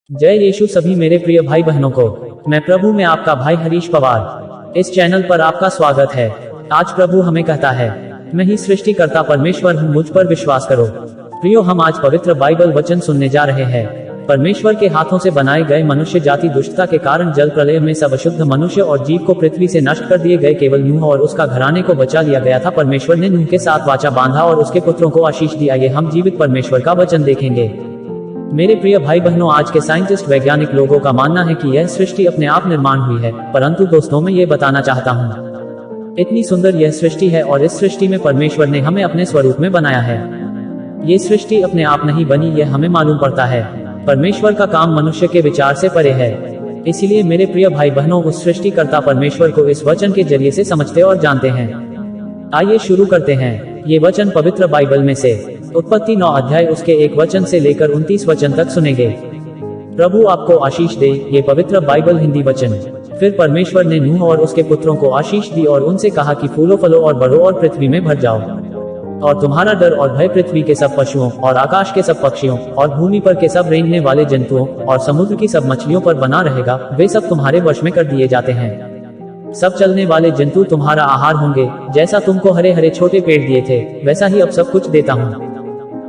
जय यीशु सभी मेरे प्रिय भाई बहनों को। मैं प्रभु में आपका भाई हरीश पवार। इस चैनल पर आपका स्वागत है। आज प्रभु हमें कहता है, मैं ही सृष्टिकर्ता परमेश्वर हूँ, मुझ पर विश्वास करो। प्रियो, हम आज पवित्र बाइबल वचन सुनने जा रहे हैं। परमेश्वर के हाथों से बनाए गए मनुष्य जाति दुष्टता के कारण जल प्रलय में सब अशुद्ध मनुष्य और जीव को पृथ्वी से नष्ट कर दिए गए। केवल नूह और उसका घराने को बचा लिया गया था। परमेश्वर ने नूह के साथ वाचा बांधा और उसके पुत्रों को आशीष दिया। ये हम जीवित परमेश्वर का वचन देखेंगे। मेरे प्रिय भाई बहनों, आज के साइंटिस्ट वैज्ञानिक लोगों का मानना है कि यह सृष्टि अपने आप निर्माण हुई है, परंतु दोस्तों मैं ये बताना चाहता हूँ, इतनी सुंदर यह सृष्टि है और इस सृष्टि में परमेश्वर ने हमें अपने स्वरूप में बनाया है। ये सृष्टि अपने आप नहीं बनी, यह हमें मालूम पड़ता है। परमेश्वर का काम मनुष्य के विचार से परे है। इसीलिए मेरे प्रिय भाई बहनों, उस सृष्टिकर्ता परमेश्वर को इस वचन के जरिए से समझते और जानते हैं। आइए शुरू करते हैं। ये वचन पवित्र बाइबल में से उत्पत्ति 9 अध्याय उसके 1 वचन से लेकर 29 वचन तक सुनेंगे। प्रभु आपको आशीष दे। ये पवित्र बाइबल हिंदी वचन। फिर परमेश्वर ने नूह और उसके पुत्रों को आशीष दी और उनसे कहा कि फूलो फलो और बढ़ो और पृथ्वी में भर जाओ, और तुम्हारा डर और भय पृथ्वी के सब पशुओं और आकाश के सब पक्षियों और भूमि पर के सब रेंगने वाले जंतुओं और समुद्र की सब मछलियों पर बना रहेगा। वे सब तुम्हारे वश में कर दिए जाते हैं। सब चलने वाले जंतु तुम्हारा आहार होंगे। जैसा तुमको हरे हरे छोटे पेड़ दिए थे, वैसा ही अब सब कुछ देता हूँ।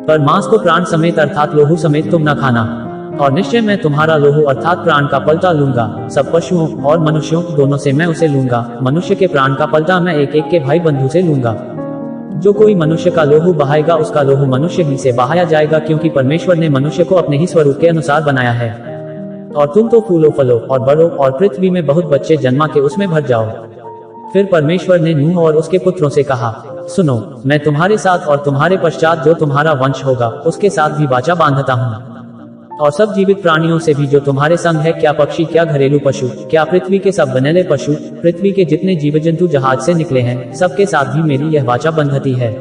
पर मांस को प्राण समेत अर्थात लोहू समेत तुम न खाना, और निश्चय मैं तुम्हारा लोहू अर्थात प्राण का पलटा लूंगा। सब पशुओं और मनुष्यों दोनों से मैं उसे लूंगा। मनुष्य के प्राण का पलटा मैं एक एक के भाई बंधु से लूंगा। जो कोई मनुष्य का लोहू बहाएगा, उसका लोहू मनुष्य ही से बहाया जाएगा, क्योंकि परमेश्वर ने मनुष्य को अपने ही स्वरूप के अनुसार बनाया है। और तुम तो फूलो फलो और बढ़ो और पृथ्वी में बहुत बच्चे जन्मा के उसमें भर जाओ। फिर परमेश्वर ने नूह और उसके पुत्रों से कहा, सुनो, मैं तुम्हारे साथ और तुम्हारे पश्चात जो तुम्हारा वंश होगा उसके साथ भी वाचा बांधता हूँ, और सब जीवित प्राणियों से भी जो तुम्हारे संग है, क्या पक्षी, क्या घरेलू पशु, क्या पृथ्वी के सब बनेले पशु, पृथ्वी के जितने जीव जंतु जहाज से निकले हैं, सबके साथ भी मेरी यह वाचा बंधती है।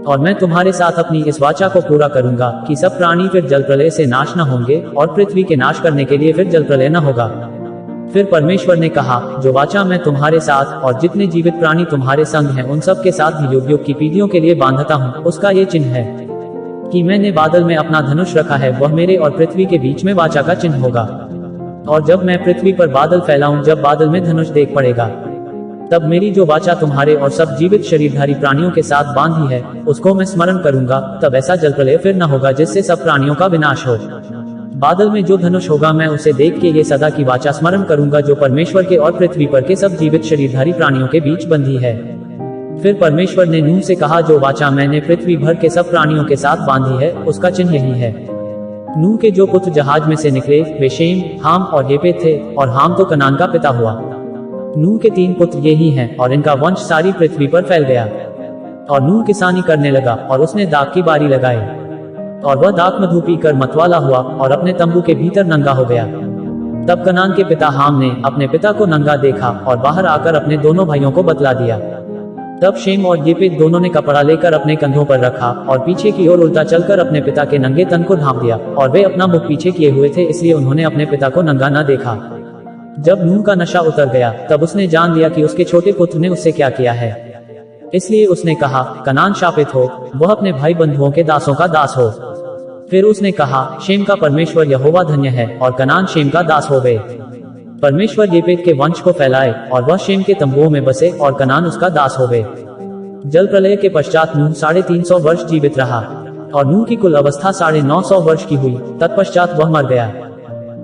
और मैं तुम्हारे साथ अपनी इस वाचा को पूरा करूंगा कि सब प्राणी फिर जल प्रलय से नाश न होंगे, और पृथ्वी के नाश करने के लिए फिर जल प्रलय न होगा। फिर परमेश्वर ने कहा, जो वाचा मैं तुम्हारे साथ और जितने जीवित प्राणी तुम्हारे संग हैं उन सब के साथ भी युग युग की पीढ़ियों के लिए बांधता हूँ, उसका ये चिन्ह है कि मैंने बादल में अपना धनुष रखा है। वह मेरे और पृथ्वी के बीच में वाचा का चिन्ह होगा। और जब मैं पृथ्वी पर बादल फैलाऊं, जब बादल में धनुष देख पड़ेगा, तब मेरी जो वाचा तुम्हारे और सब जीवित शरीरधारी प्राणियों के साथ बांधी है, उसको मैं स्मरण करूंगा। तब ऐसा जल प्रलय फिर न होगा जिससे सब प्राणियों का विनाश हो। बादल में जो धनुष होगा, मैं उसे देख के ये सदा की वाचा स्मरण करूंगा जो परमेश्वर के और पृथ्वी पर के सब जीवित शरीरधारी प्राणियों के बीच बंधी है। फिर परमेश्वर ने नूह से कहा, जो वाचा मैंने पृथ्वी भर के सब प्राणियों के साथ बांधी है, उसका चिन्ह यही है। नूह के जो पुत्र जहाज में से निकले वे शेम, हाम और येपेत थे, और हाम तो कनान का पिता हुआ। नूह के 3 पुत्र यही हैं, और इनका वंश सारी पृथ्वी पर फैल गया। और नूह किसानी करने लगा, और उसने दाख की बारी लगाई, और वह दाख मधु पीकर मतवाला हुआ और अपने तंबू के भीतर नंगा हो गया। तब कनान के पिता हाम ने अपने पिता को नंगा देखा और बाहर आकर अपने दोनों भाइयों को बतला दिया। तब शेम और येपेत दोनों ने कपड़ा लेकर अपने कंधों पर रखा और पीछे की ओर उल्टा चलकर अपने पिता के नंगे तन को ढांप दिया, और वे अपना मुख पीछे किए हुए थे, इसलिए उन्होंने अपने पिता को नंगा न देखा। जब नूह का नशा उतर गया, तब उसने जान लिया कि उसके छोटे पुत्र ने उससे क्या किया है। इसलिए उसने कहा, कनान शापित हो, वह अपने भाई बंधुओं के दासों का दास हो। फिर उसने कहा, शेम का परमेश्वर यहोवा धन्य है, और कनान शेम का दास हो गए। परमेश्वर येपेत के वंश को फैलाए, और वह शेम के तंबुओं में बसे, और कनान उसका दास हो गए। जल प्रलय के पश्चात नूह 350 वर्ष जीवित रहा, और नूह की कुल अवस्था 950 वर्ष की हुई। तत्पश्चात वह मर गया।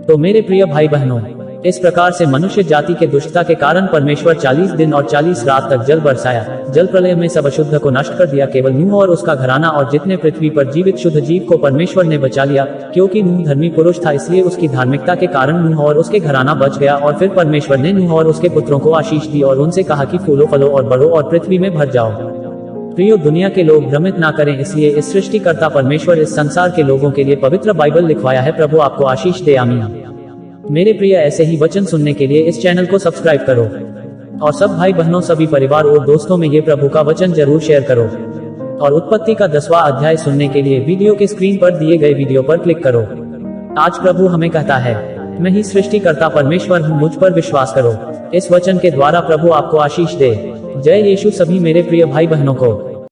तो मेरे प्रिय भाई बहनों, इस प्रकार से मनुष्य जाति के दुष्टता के कारण परमेश्वर 40 दिन और 40 रात तक जल बरसाया। जल प्रलय में सब अशुद्ध को नष्ट कर दिया। केवल नूह और उसका घराना और जितने पृथ्वी पर जीवित शुद्ध जीव को परमेश्वर ने बचा लिया। क्योंकि नूह धर्मी पुरुष था, इसलिए उसकी धार्मिकता के कारण नूह और उसके घराना बच गया। और फिर परमेश्वर ने नूह और उसके पुत्रों को आशीष दी और उनसे कहा कि फूलो फलो और बढ़ो और पृथ्वी में भर जाओ। प्रियो, दुनिया के लोग भ्रमित ना करें, इसलिए इस सृष्टिकर्ता परमेश्वर इस संसार के लोगों के लिए पवित्र बाइबल लिखवाया है। प्रभु आपको आशीष दे। आमीन। मेरे प्रिय, ऐसे ही वचन सुनने के लिए इस चैनल को सब्सक्राइब करो, और सब भाई बहनों, सभी परिवार और दोस्तों में ये प्रभु का वचन जरूर शेयर करो। और उत्पत्ति का 10वां अध्याय सुनने के लिए वीडियो के स्क्रीन पर दिए गए वीडियो पर क्लिक करो। आज प्रभु हमें कहता है, मैं ही सृष्टिकर्ता परमेश्वर हूँ, मुझ पर विश्वास करो। इस वचन के द्वारा प्रभु आपको आशीष दे। जय यीशु सभी मेरे प्रिय भाई बहनों को।